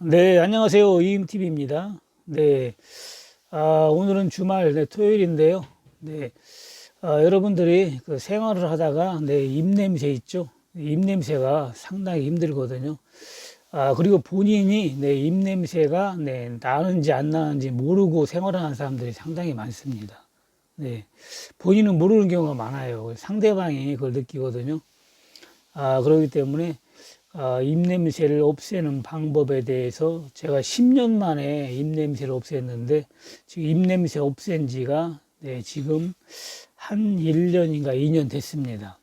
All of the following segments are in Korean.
네, 안녕하세요. 이임TV입니다. 네, 오늘은 주말, 네, 토요일인데요. 네, 여러분들이 그 생활을 하다가, 네, 입냄새 있죠? 입냄새가 상당히 힘들거든요. 그리고 본인이, 네, 입냄새가, 네, 나는지 안 나는지 모르고 생활하는 사람들이 상당히 많습니다. 네, 본인은 모르는 경우가 많아요. 상대방이 그걸 느끼거든요. 그렇기 때문에 입냄새를 없애는 방법에 대해서 제가 10년 만에 입냄새를 없앴는데 지금 입냄새 없앤 지가 네, 지금 한 1년인가 2년 됐습니다.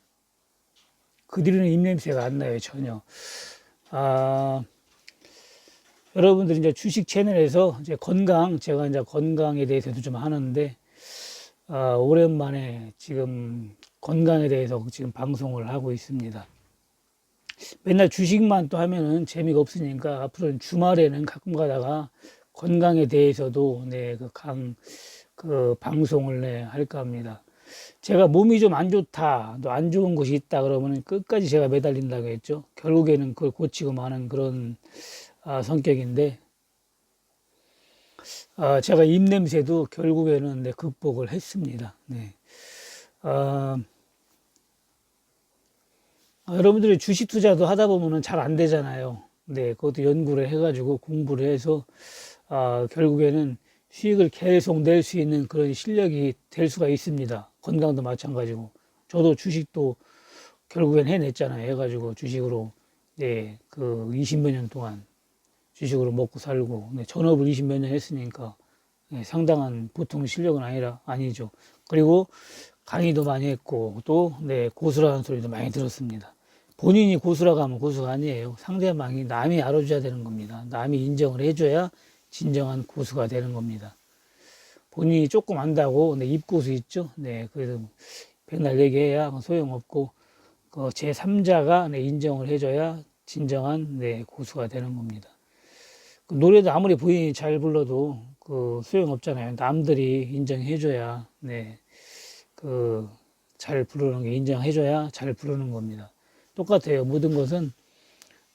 그 뒤로는 입냄새가 안 나요, 전혀. 아, 여러분들 이제 주식 채널에서 이제 제가 이제 건강에 대해서도 좀 하는데, 오랜만에 지금 건강에 대해서 지금 방송을 하고 있습니다. 맨날 주식만 또 하면은 재미가 없으니까 앞으로는 주말에는 가끔 가다가 건강에 대해서도 네, 그 방송을 네, 할까 합니다. 제가 몸이 좀 안 좋다, 또 안 좋은 것이 있다 그러면 끝까지 제가 매달린다고 했죠. 결국에는 그걸 고치고 마는 그런 성격인데, 제가 입냄새도 결국에는 네, 극복을 했습니다. 네. 아, 여러분들이 주식 투자도 하다 보면은 잘 안 되잖아요. 네, 그것도 연구를 해가지고 공부를 해서 결국에는 수익을 계속 낼 수 있는 그런 실력이 될 수가 있습니다. 건강도 마찬가지고. 저도 주식도 결국엔 해냈잖아요. 해가지고 주식으로, 네, 그 20몇 년 동안 주식으로 먹고 살고, 네, 전업을 20몇 년 했으니까, 네, 상당한 보통 실력은 아니죠. 그리고 강의도 많이 했고, 또, 네, 고수라는 소리도 많이 들었습니다. 본인이 고수라고 하면 고수가 아니에요. 상대방이 남이 알아줘야 되는 겁니다. 남이 인정을 해줘야 진정한 고수가 되는 겁니다. 본인이 조금 안다고 네, 입고수 있죠. 네, 그래서 백날 얘기해야 소용없고 그 제3자가 네, 인정을 해줘야 진정한 네, 고수가 되는 겁니다. 그 노래도 아무리 본인이 잘 불러도 그 소용없잖아요. 남들이 인정해줘야 네, 그 잘 부르는 게 인정해줘야 잘 부르는 겁니다. 똑같아요. 모든 것은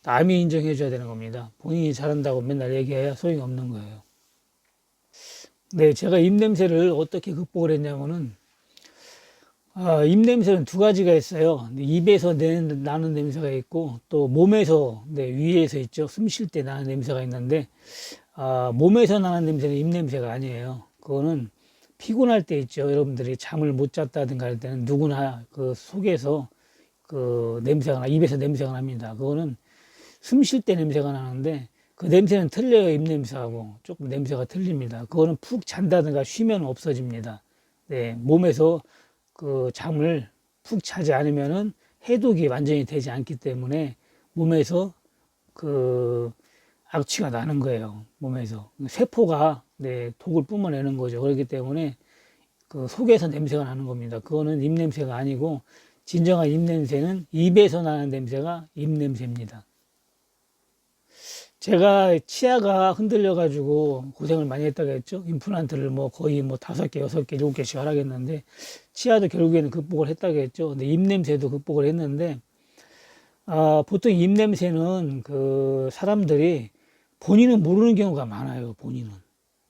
남이 인정해줘야 되는 겁니다. 본인이 잘한다고 맨날 얘기해야 소용이 없는 거예요. 네, 제가 입냄새를 어떻게 극복을 했냐면은, 입냄새는 두 가지가 있어요. 입에서 나는 냄새가 있고, 또 몸에서, 네, 위에서 있죠. 숨 쉴 때 나는 냄새가 있는데, 몸에서 나는 냄새는 입냄새가 아니에요. 그거는 피곤할 때 있죠. 여러분들이 잠을 못 잤다든가 할 때는 누구나 그 속에서 그 입에서 냄새가 납니다. 그거는 숨 쉴 때 냄새가 나는데 그 냄새는 틀려요. 입냄새하고 조금 냄새가 틀립니다. 그거는 푹 잔다든가 쉬면 없어집니다. 네, 몸에서 그 잠을 푹 자지 않으면은 해독이 완전히 되지 않기 때문에 몸에서 그 악취가 나는 거예요. 몸에서 세포가 네, 독을 뿜어내는 거죠. 그렇기 때문에 그 속에서 냄새가 나는 겁니다. 그거는 입냄새가 아니고 진정한 입냄새는 입에서 나는 냄새가 입냄새입니다. 제가 치아가 흔들려 가지고 고생을 많이 했다고 했죠. 임플란트를 뭐 거의 뭐 5개, 6개, 7개씩 하라겠는데 치아도 결국에는 극복을 했다고 했죠. 근데 입냄새도 극복을 했는데 보통 입냄새는 그 사람들이 본인은 모르는 경우가 많아요.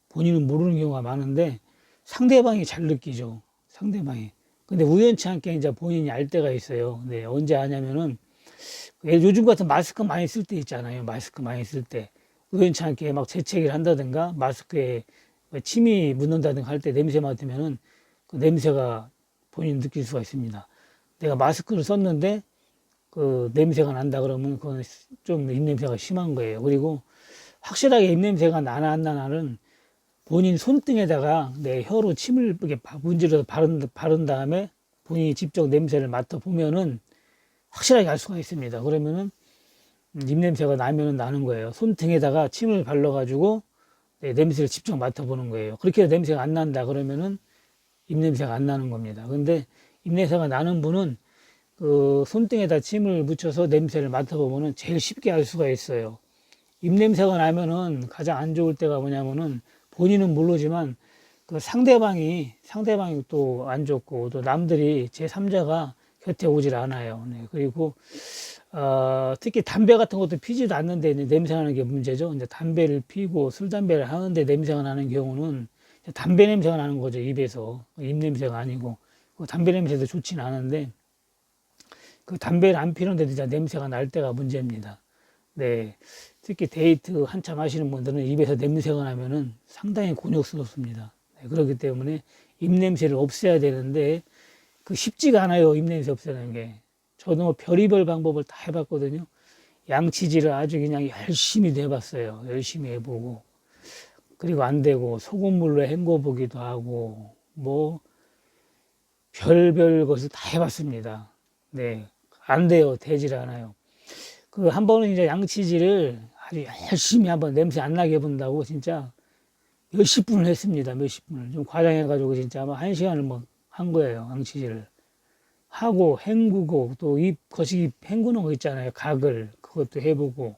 본인은 모르는 경우가 많은데 상대방이 잘 느끼죠. 상대방이. 근데 우연치 않게 이제 본인이 알 때가 있어요. 네, 언제 아냐면은 요즘 같은 마스크 많이 쓸 때 있잖아요. 마스크 많이 쓸 때. 우연치 않게 막 재채기를 한다든가 마스크에 침이 묻는다든가 할 때 냄새 맡으면은 그 냄새가 본인 느낄 수가 있습니다. 내가 마스크를 썼는데 그 냄새가 난다 그러면 그건 좀 입냄새가 심한 거예요. 그리고 확실하게 입냄새가 나나 안 나나는 본인 손등에다가 내 혀로 침을 이렇게 문질러서 바른 다음에 본인이 직접 냄새를 맡아보면은 확실하게 알 수가 있습니다. 그러면은 입냄새가 나면은 나는 거예요. 손등에다가 침을 발라가지고 냄새를 직접 맡아보는 거예요. 그렇게 해서 냄새가 안 난다 그러면은 입냄새가 안 나는 겁니다. 근데 입냄새가 나는 분은 그 손등에다 침을 묻혀서 냄새를 맡아보면은 제일 쉽게 알 수가 있어요. 입냄새가 나면은 가장 안 좋을 때가 뭐냐면은 본인은 모르지만 그 상대방이 또 안 좋고 또 남들이 제3자가 곁에 오질 않아요. 네. 그리고 특히 담배 같은 것도 피지도 않는데 이제 냄새 나는 게 문제죠. 이제 담배를 피고 술 담배를 하는데 냄새가 나는 경우는 담배 냄새가 나는 거죠. 입에서 입 냄새가 아니고 그 담배 냄새도 좋지는 않은데 그 담배를 안 피는데도 진짜 냄새가 날 때가 문제입니다. 네. 특히 데이트 한참 하시는 분들은 입에서 냄새가 나면은 상당히 곤욕스럽습니다. 네. 그렇기 때문에 입 냄새를 없애야 되는데 그 쉽지가 않아요. 입 냄새 없애는 게. 저도 뭐 별의별 방법을 다 해봤거든요. 양치질을 아주 그냥 열심히 해봤어요. 열심히 해보고. 그리고 안 되고, 소금물로 헹궈보기도 하고, 뭐, 별별 것을 다 해봤습니다. 네. 안 돼요. 되질 않아요. 그 한 번은 이제 양치질을 아주 열심히 한번 냄새 안 나게 해본다고 진짜 몇십 분을 했습니다. 몇십 분을. 좀 과장해가지고 진짜 아마 한 시간을 뭐 한 거예요. 양치질을. 하고 헹구고 또 입 거시기 헹구는 거 있잖아요. 가글 그것도 해보고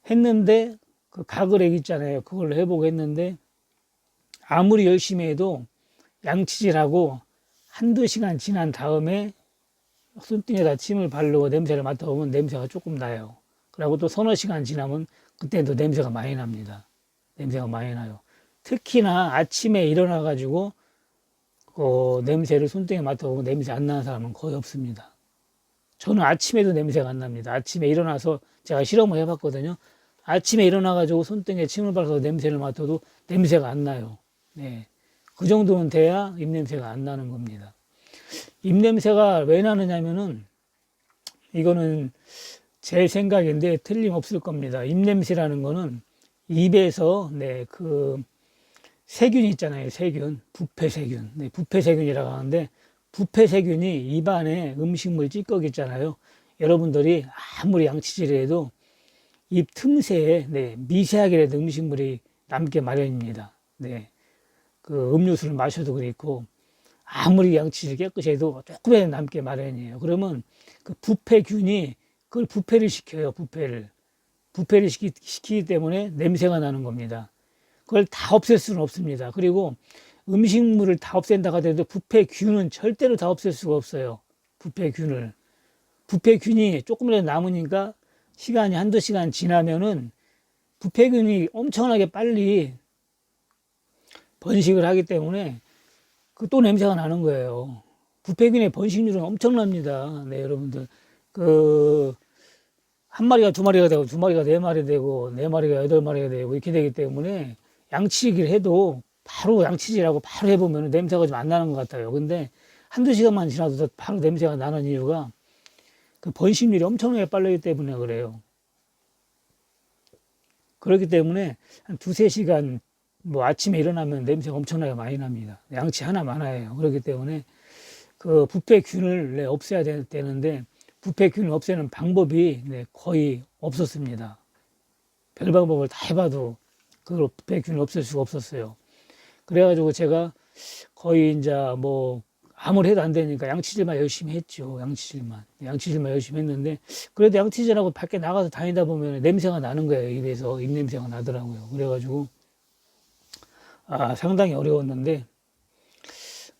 했는데 그 가글액 있잖아요. 그걸 해보고 했는데 아무리 열심히 해도 양치질하고 한두 시간 지난 다음에 손등에다 침을 바르고 냄새를 맡아보면 냄새가 조금 나요. 그리고 또 서너 시간 지나면 그때도 냄새가 많이 납니다. 냄새가 많이 나요. 특히나 아침에 일어나 가지고 냄새를 손등에 맡아보면 냄새 안 나는 사람은 거의 없습니다. 저는 아침에도 냄새가 안 납니다. 아침에 일어나서 제가 실험을 해봤거든요. 아침에 일어나가지고 손등에 침을 발라서 냄새를 맡아도 냄새가 안 나요. 네. 그 정도는 돼야 입냄새가 안 나는 겁니다. 입냄새가 왜 나느냐면은 이거는 제 생각인데 틀림없을 겁니다. 입냄새라는 거는 입에서 그 세균 있잖아요. 세균, 부패세균. 네, 부패세균이라고 하는데 부패세균이 입안에 음식물 찌꺼기 있잖아요. 여러분들이 아무리 양치질을 해도 입 틈새에 미세하게라도 음식물이 남게 마련입니다. 네, 그 음료수를 마셔도 그렇고 아무리 양치질 깨끗이 해도 조금이라도 남게 마련이에요. 그러면 그 부패균이 그걸 부패를 시켜요. 부패를 시키기 때문에 냄새가 나는 겁니다. 그걸 다 없앨 수는 없습니다. 그리고 음식물을 다 없앤다고 하더라도 부패균은 절대로 다 없앨 수가 없어요. 부패균을. 부패균이 조금이라도 남으니까 시간이 한두 시간 지나면은 부패균이 엄청나게 빨리 번식을 하기 때문에 그 또 냄새가 나는 거예요. 부패균의 번식률은 엄청납니다. 네, 여러분들. 한 마리가 두 마리가 되고, 두 마리가 네 마리 되고, 네 마리가 여덟 마리가 되고, 이렇게 되기 때문에 양치기를 해도 바로 양치질하고 바로 해보면 냄새가 좀 안 나는 것 같아요. 근데 한두 시간만 지나도 바로 냄새가 나는 이유가 그 번식률이 엄청나게 빠르기 때문에 그래요. 그렇기 때문에 한 두세 시간 뭐 아침에 일어나면 냄새가 엄청나게 많이 납니다. 양치 하나 많아요. 그렇기 때문에 그 부패균을 없애야 되는데 부패균을 없애는 방법이 거의 없었습니다. 별 방법을 다 해봐도 그걸 부패균을 없앨 수가 없었어요. 그래가지고 제가 거의 이제 뭐 아무리 해도 안 되니까 양치질만 열심히 했죠. 양치질만 열심히 했는데 그래도 양치질하고 밖에 나가서 다니다 보면 냄새가 나는 거예요. 입에서 입냄새가 나더라고요. 그래가지고 상당히 어려웠는데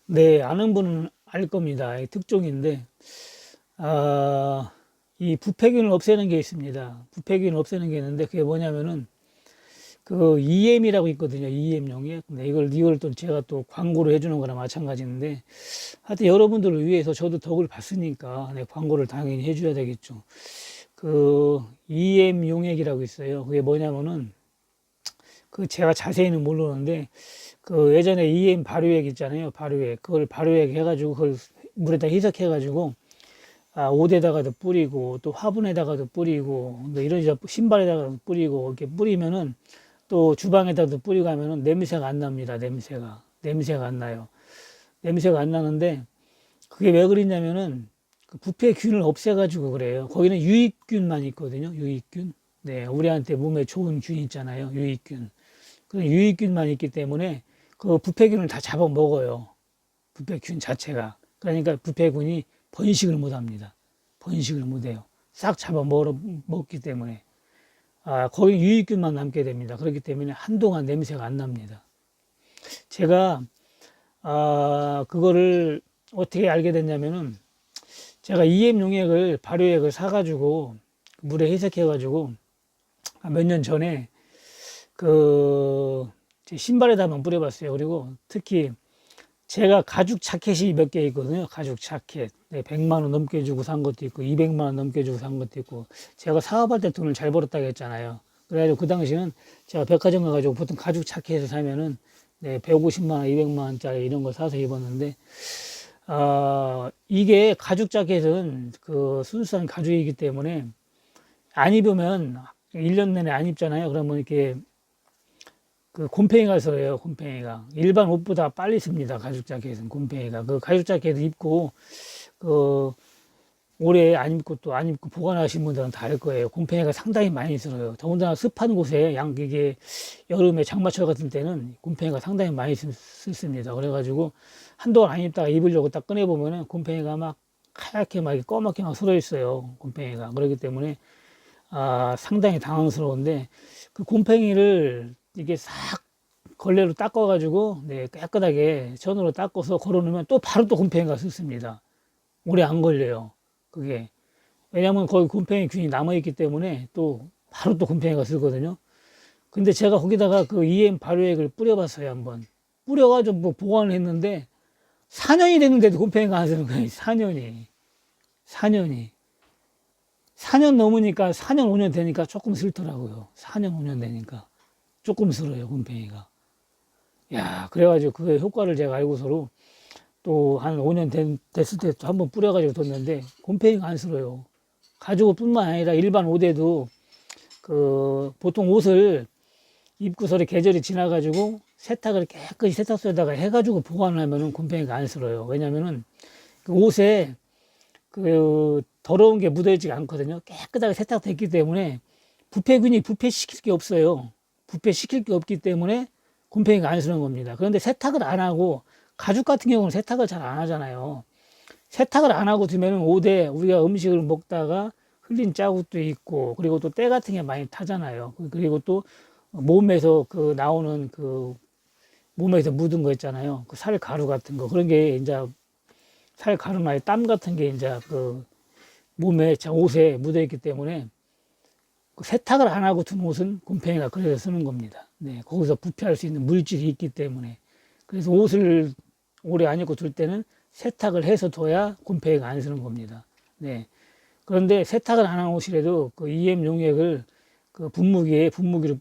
네, 아는 분은 알 겁니다. 특종인데 이 부패균을 없애는 게 있습니다. 부패균을 없애는 게 있는데 그게 뭐냐면은 그 EM이라고 있거든요. EM용에. 근데 이걸 또 제가 또 광고를 해주는 거나 마찬가지인데 하여튼 여러분들을 위해서 저도 덕을 봤으니까 광고를 당연히 해줘야 되겠죠. 그 EM 용액이라고 있어요. 그게 뭐냐면은 그 제가 자세히는 모르는데 그 예전에 EM 발효액 있잖아요. 발효액. 그걸 발효액 해가지고 그걸 물에다 희석해가지고 옷에다가도 뿌리고 또 화분에다가도 뿌리고 이런 신발에다가도 뿌리고 이렇게 뿌리면은 또 주방에다도 뿌리고 하면은 냄새가 안 납니다. 냄새가 안 나요. 냄새가 안 나는데 그게 왜 그러냐면은 그 부패균을 없애가지고 그래요. 거기는 유익균만 있거든요. 유익균. 네, 우리한테 몸에 좋은 균 있잖아요. 유익균. 그런 유익균만 있기 때문에 그 부패균을 다 잡아먹어요. 부패균 자체가. 그러니까 부패균이 번식을 못 합니다. 번식을 못 해요. 싹 잡아먹기 때문에. 거기 유익균만 남게 됩니다. 그렇기 때문에 한동안 냄새가 안 납니다. 제가, 그거를 어떻게 알게 됐냐면은, 제가 EM 용액을, 발효액을 사가지고 물에 희석해가지고 몇 년 전에 제 신발에다 한번 뿌려봤어요. 그리고 특히 제가 가죽 자켓이 몇 개 있거든요. 가죽 자켓. 네, 100만 원 넘게 주고 산 것도 있고, 200만 원 넘게 주고 산 것도 있고, 제가 사업할 때 돈을 잘 벌었다고 했잖아요. 그래가지고 그 당시는 제가 백화점 가가지고 보통 가죽 자켓을 사면은, 네, 150만 원, 200만 원짜리 이런 걸 사서 입었는데, 이게 가죽 자켓은 그 순수한 가죽이기 때문에 안 입으면 1년 내내 안 입잖아요. 그러면 이렇게 그 곰팡이가 서요. 곰팡이가 일반 옷보다 빨리 습니다. 가죽 자켓은 곰팡이가. 그 가죽 자켓 입고 그 오래 안 입고 또 안 입고 보관하신 분들은 다 알 거예요. 곰팡이가 상당히 많이 들어요. 더군다나 습한 곳에 이게 여름에 장마철 같은 때는 곰팡이가 상당히 많이 습니다. 그래가지고 한동안 안 입다가 입으려고 딱 꺼내 보면은 곰팡이가 막 하얗게 막 꺼맣게 막 sur어 있어요. 곰팡이가. 그렇기 때문에 상당히 당황스러운데 그 곰팡이를 이게 싹 걸레로 닦아가지고 네, 깨끗하게 천으로 닦아서 걸어놓으면 또 바로 또 곰팡이가 습습니다. 오래 안 걸려요. 그게 왜냐하면 거기 곰팡이 균이 남아있기 때문에 또 바로 또 곰팡이가 슬거든요. 근데 제가 거기다가 그 EM 발효액을 뿌려봤어요. 한번 뿌려가지고 뭐 보관을 했는데 4년이 됐는데도 곰팡이가 안 쓰는 거예요. 4년이 4년 넘으니까 4년 5년 되니까 조금 싫더라고요. 4년 5년 되니까 조금 싫어요. 곰팡이가. 야, 그래가지고 그 효과를 제가 알고서로 또 한 5년 됐을 때 또 한번 뿌려가지고 뒀는데 곰팡이가 안 싫어요. 가죽 뿐만 아니라 일반 옷에도 그 보통 옷을 입고서리 계절이 지나가지고 세탁을 깨끗이 세탁소에다가 해가지고 보관을 하면은 곰팡이가 안 싫어요. 왜냐면은 그 옷에 그 더러운 게 묻어있지가 않거든요. 깨끗하게 세탁됐기 때문에 부패균이 부패시킬 게 없어요. 부패시킬 게 없기 때문에 곰팡이가 안 쓰는 겁니다. 그런데 세탁을 안 하고 가죽 같은 경우는 세탁을 잘 안 하잖아요. 세탁을 안 하고 두면은 옷에 우리가 음식을 먹다가 흘린 자국도 있고 그리고 또 때 같은 게 많이 타잖아요. 그리고 또 몸에서 그 나오는 그 몸에서 묻은 거 있잖아요. 그 살 가루 같은 거 그런 게 이제 살 가루나 땀 같은 게 이제 그 몸에 옷에 묻어 있기 때문에 그 세탁을 안 하고 둔 옷은 곰팡이가 그래서 쓰는 겁니다. 네, 거기서 부패할 수 있는 물질이 있기 때문에 그래서 옷을 오래 안 입고 둘 때는 세탁을 해서 둬야 곰팡이가 안 쓰는 겁니다. 네. 그런데 세탁을 안 한 옷이라도 그 EM 용액을 그 분무기로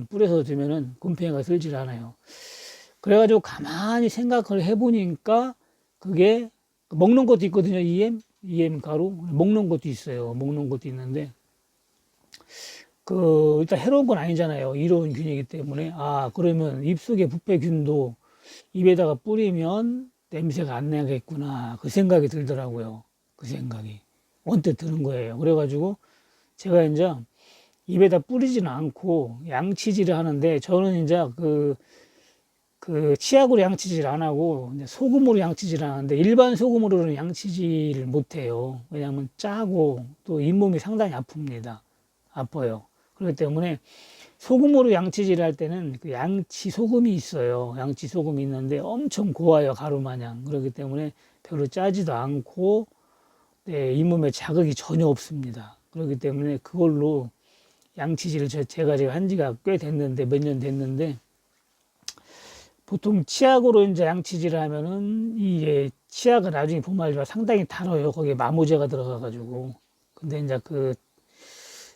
뿌려서 두면은 곰팡이가 쓸질 않아요. 그래가지고 가만히 생각을 해보니까 그게 먹는 것도 있거든요. EM 가루 먹는 것도 있어요. 먹는 것도 있는데 그 일단 해로운 건 아니잖아요. 이로운 균이기 때문에 그러면 입속의 부패균도 입에다가 뿌리면 냄새가 안 나겠구나 그 생각이 들더라고요. 그 생각이 언뜻 드는 거예요. 그래가지고 제가 이제 입에다 뿌리지는 않고 양치질을 하는데 저는 이제 그 치약으로 양치질 안 하고 이제 소금으로 양치질 하는데 일반 소금으로는 양치질을 못 해요. 왜냐하면 짜고 또 잇몸이 상당히 아픕니다. 아파요. 그렇기 때문에 소금으로 양치질을 할 때는 그 양치 소금이 있어요. 양치 소금이 있는데 엄청 고와요. 가루 마냥. 그렇기 때문에 별로 짜지도 않고 네, 잇몸에 자극이 전혀 없습니다. 그렇기 때문에 그걸로 양치질을 제가 한 지가 꽤 됐는데 몇 년 됐는데 보통 치약으로 이제 양치질을 하면은 이게 치약은 나중에 보면 알지만 상당히 달아요. 거기에 마모제가 들어가가지고. 근데 이제 그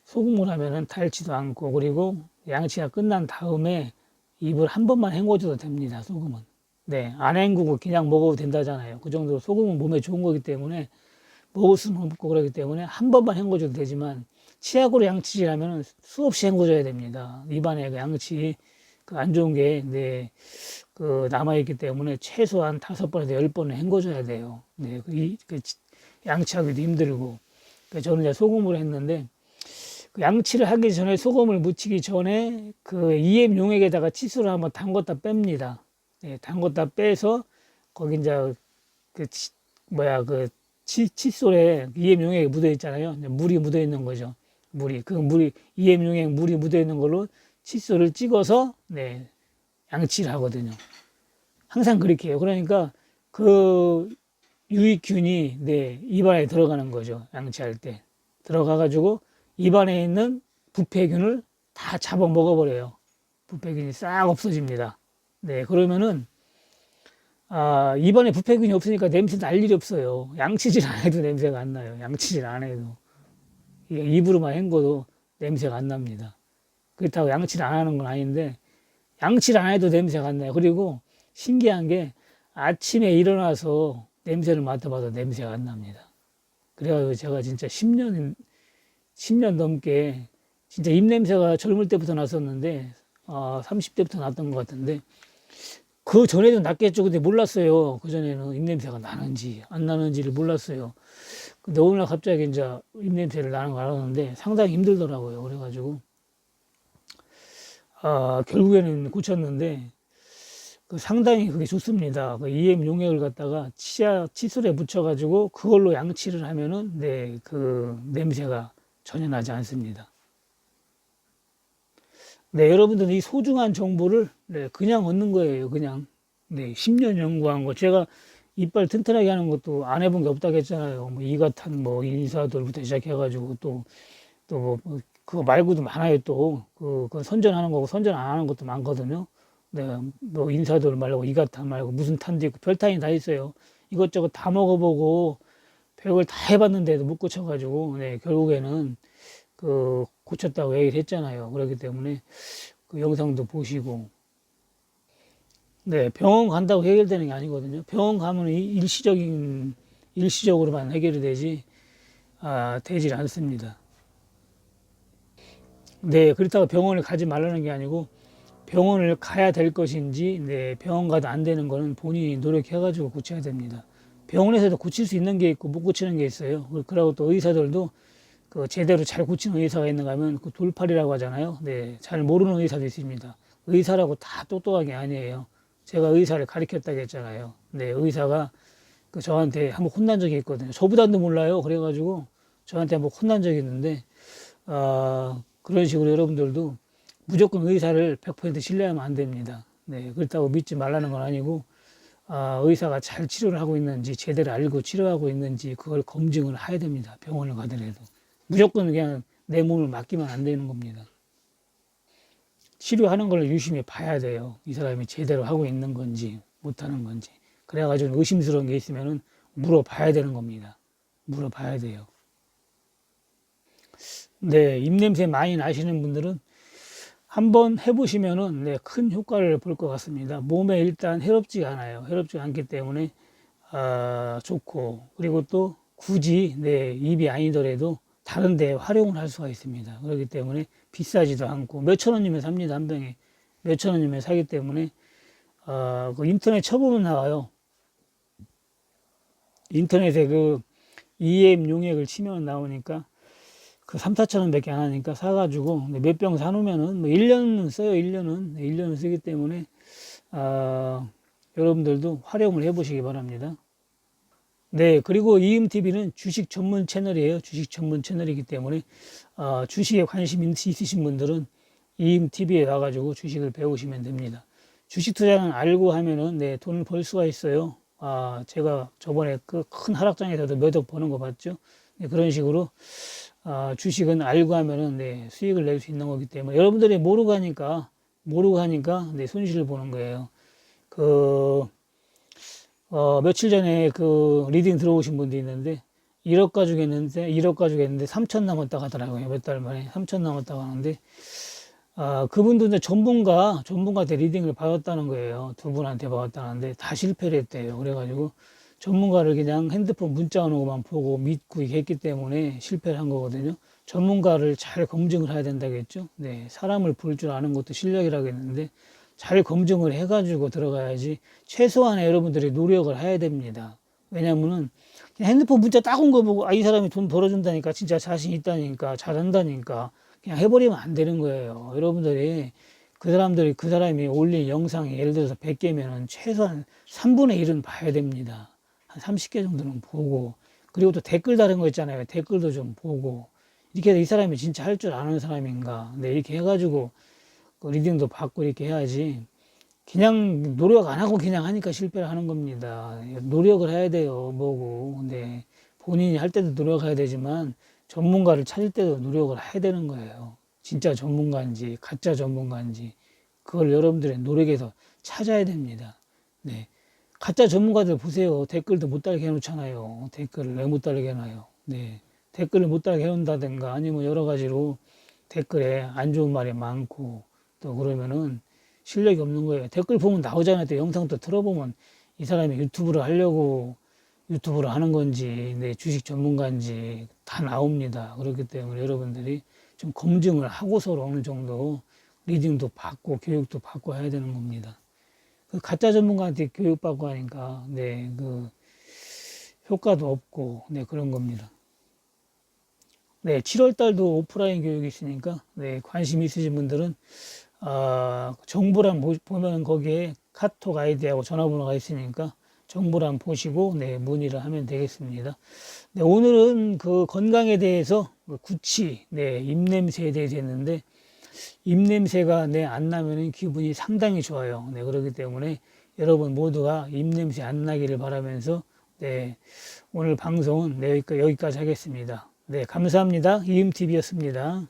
소금을 하면은 달지도 않고 그리고 양치가 끝난 다음에 입을 한 번만 헹궈줘도 됩니다. 소금은. 네, 안 헹구고 그냥 먹어도 된다잖아요. 그 정도로 소금은 몸에 좋은 거기 때문에 먹을 수는 없고 그러기 때문에 한 번만 헹궈줘도 되지만 치약으로 양치질 하면은 수없이 헹궈줘야 됩니다. 입안에 그 양치 그 안 좋은 게 네, 그 남아있기 때문에 최소한 5번에서 10번은 헹궈줘야 돼요. 네, 그 양치하기도 힘들고. 저는 이제 소금으로 했는데 그 양치를 하기 전에 소금을 묻히기 전에 그 EM 용액에다가 칫솔을 한번 담궜다 뺍니다. 네, 담궜다 빼서 거기 이제 그 칫솔에 EM 용액이 묻어 있잖아요. 물이 묻어 있는 거죠. EM 용액 물이 묻어 있는 걸로 칫솔을 찍어서 네, 양치를 하거든요. 항상 그렇게 해요. 그러니까 그 유익균이 네, 입안에 들어가는 거죠. 양치할 때. 들어가가지고 입안에 있는 부패균을 다 잡아 먹어버려요. 부패균이 싹 없어집니다. 네, 그러면은, 입안에 부패균이 없으니까 냄새 날 일이 없어요. 양치질 안 해도 냄새가 안 나요. 양치질 안 해도. 입으로만 헹궈도 냄새가 안 납니다. 그렇다고 양치를 안 하는 건 아닌데, 양치를 안 해도 냄새가 안 나요. 그리고 신기한 게 아침에 일어나서 냄새를 맡아봐도 냄새가 안 납니다. 그래가지고 제가 진짜 10년 넘게 진짜 입냄새가 젊을 때부터 났었는데, 30대부터 났던 것 같은데, 그 전에도 났겠죠. 근데 몰랐어요. 그 전에는 입냄새가 나는지 안 나는지를 몰랐어요. 근데 어느 날 갑자기 이제 입냄새를 나는 걸 알았는데 상당히 힘들더라고요. 그래가지고, 결국에는 고쳤는데, 상당히 그게 좋습니다. 그 EM 용액을 갖다가 치아 칫솔에 묻혀가지고 그걸로 양치를 하면은 네, 그 냄새가 전혀 나지 않습니다. 네, 여러분들은 이 소중한 정보를 네, 그냥 얻는 거예요. 그냥 네, 10년 연구한 거. 제가 이빨 튼튼하게 하는 것도 안 해본 게 없다고 했잖아요. 뭐 이가탄, 뭐 인사돌부터 시작해가지고 또 그거 말고도 많아요. 또 그 선전하는 거고 선전 안 하는 것도 많거든요. 네, 뭐 인사돌 말고 이가탄 말고 무슨 탄도 있고 별탄이 다 있어요. 이것저것 다 먹어보고 별걸 다 해봤는데도 못 고쳐가지고 네, 결국에는 그 고쳤다고 얘기를 했잖아요. 그렇기 때문에 그 영상도 보시고 네, 병원 간다고 해결되는 게 아니거든요. 병원 가면 일시적으로만 해결이 되지 되질 않습니다. 네, 그렇다고 병원을 가지 말라는 게 아니고 병원을 가야 될 것인지, 네, 병원 가도 안 되는 거는 본인이 노력해가지고 고쳐야 됩니다. 병원에서도 고칠 수 있는 게 있고 못 고치는 게 있어요. 그리고 또 의사들도 그 제대로 잘 고치는 의사가 있는가 하면 그 돌팔이라고 하잖아요. 네, 잘 모르는 의사도 있습니다. 의사라고 다 똑똑한 게 아니에요. 제가 의사를 가르쳤다고 했잖아요. 네, 의사가 그 저한테 한번 혼난 적이 있거든요. 저보다도 몰라요. 그래가지고 저한테 한번 혼난 적이 있는데, 그런 식으로 여러분들도 무조건 의사를 100% 신뢰하면 안 됩니다. 네, 그렇다고 믿지 말라는 건 아니고, 의사가 잘 치료를 하고 있는지, 제대로 알고 치료하고 있는지, 그걸 검증을 해야 됩니다. 병원을 가더라도. 무조건 그냥 내 몸을 맡기면 안 되는 겁니다. 치료하는 걸 유심히 봐야 돼요. 이 사람이 제대로 하고 있는 건지, 못하는 건지. 그래가지고 의심스러운 게 있으면은 물어봐야 되는 겁니다. 물어봐야 돼요. 네, 입냄새 많이 나시는 분들은 한번 해보시면은 네, 큰 효과를 볼 것 같습니다. 몸에 일단 해롭지가 않아요. 해롭지 않기 때문에 좋고, 그리고 또 굳이 네, 입이 아니더라도 다른 데 활용을 할 수가 있습니다. 그렇기 때문에 비싸지도 않고 몇천 원이면 삽니다. 한 병에 몇천 원이면 사기 때문에 그 인터넷 쳐보면 나와요. 인터넷에 그 EM 용액을 치면 나오니까 그 3, 4천 원밖에 안 하니까 사가지고 몇 병 사놓으면은 뭐 1년은 써요. 1년은 1년은 쓰기 때문에 여러분들도 활용을 해보시기 바랍니다. 네, 그리고 이음TV는 주식 전문 채널이에요. 주식 전문 채널이기 때문에 주식에 관심 있으신 분들은 이음TV에 와가지고 주식을 배우시면 됩니다. 주식 투자는 알고 하면은 네, 돈을 벌 수가 있어요. 제가 저번에 그 큰 하락장에서도 몇 억 버는 거 봤죠. 네, 그런 식으로 주식은 알고 하면은 네, 수익을 낼 수 있는 거기 때문에 여러분들이 모르고 하니까 네, 손실을 보는 거예요. 며칠 전에 그 리딩 들어오신 분도 있는데 1억 가지고 했는데 3천 남았다고 하더라고요. 몇 달 만에 3천 남았다고 하는데 그분도 이제 전문가한테 리딩을 받았다는 거예요. 두 분한테 받았다는데 다 실패를 했대요. 그래가지고 전문가를 그냥 핸드폰 문자 오는 것만 보고 믿고 했기 때문에 실패를 한 거거든요. 전문가를 잘 검증을 해야 된다겠죠. 네, 사람을 볼 줄 아는 것도 실력이라고 했는데 잘 검증을 해가지고 들어가야지 최소한의 여러분들이 노력을 해야 됩니다. 왜냐면은 그냥 핸드폰 문자 딱 온 거 보고 이 사람이 돈 벌어준다니까 진짜 자신 있다니까 잘한다니까 그냥 해버리면 안 되는 거예요. 여러분들이 그 사람이 올린 영상이 예를 들어서 100개면은 최소한 3분의 1은 봐야 됩니다. 한 30개 정도는 보고 그리고 또 댓글 다른 거 있잖아요. 댓글도 좀 보고 이렇게 해서 이 사람이 진짜 할 줄 아는 사람인가 네, 이렇게 해가지고 그 리딩도 받고 이렇게 해야지 그냥 노력 안 하고 그냥 하니까 실패를 하는 겁니다. 노력을 해야 돼요, 뭐고. 네. 본인이 할 때도 노력해야 되지만 전문가를 찾을 때도 노력을 해야 되는 거예요. 진짜 전문가인지 가짜 전문가인지 그걸 여러분들의 노력에서 찾아야 됩니다. 네. 가짜 전문가들 보세요. 댓글도 못 달게 해놓잖아요. 댓글을 왜 못 달게 해놔요? 네. 댓글을 못 달게 해놓는다든가 아니면 여러 가지로 댓글에 안 좋은 말이 많고 또 그러면은 실력이 없는 거예요. 댓글 보면 나오잖아요. 또 영상 또 들어보면 이 사람이 유튜브를 하려고 유튜브를 하는 건지 내 주식 전문가인지 다 나옵니다. 그렇기 때문에 여러분들이 좀 검증을 하고서 어느 정도 리딩도 받고 교육도 받고 해야 되는 겁니다. 그 가짜 전문가한테 교육받고 하니까 네, 그 효과도 없고 네, 그런 겁니다. 네, 7월 달도 오프라인 교육이 있으니까 네, 관심 있으신 분들은 정보란 보면 거기에 카톡 아이디하고 전화번호가 있으니까 정보란 보시고 네, 문의를 하면 되겠습니다. 네, 오늘은 그 건강에 대해서 구취, 네, 입냄새에 대해서 했는데 입냄새가 네, 안 나면 기분이 상당히 좋아요. 네, 그렇기 때문에 여러분 모두가 입냄새 안 나기를 바라면서 네, 오늘 방송은 네, 여기까지 하겠습니다. 네, 감사합니다. 이음TV였습니다.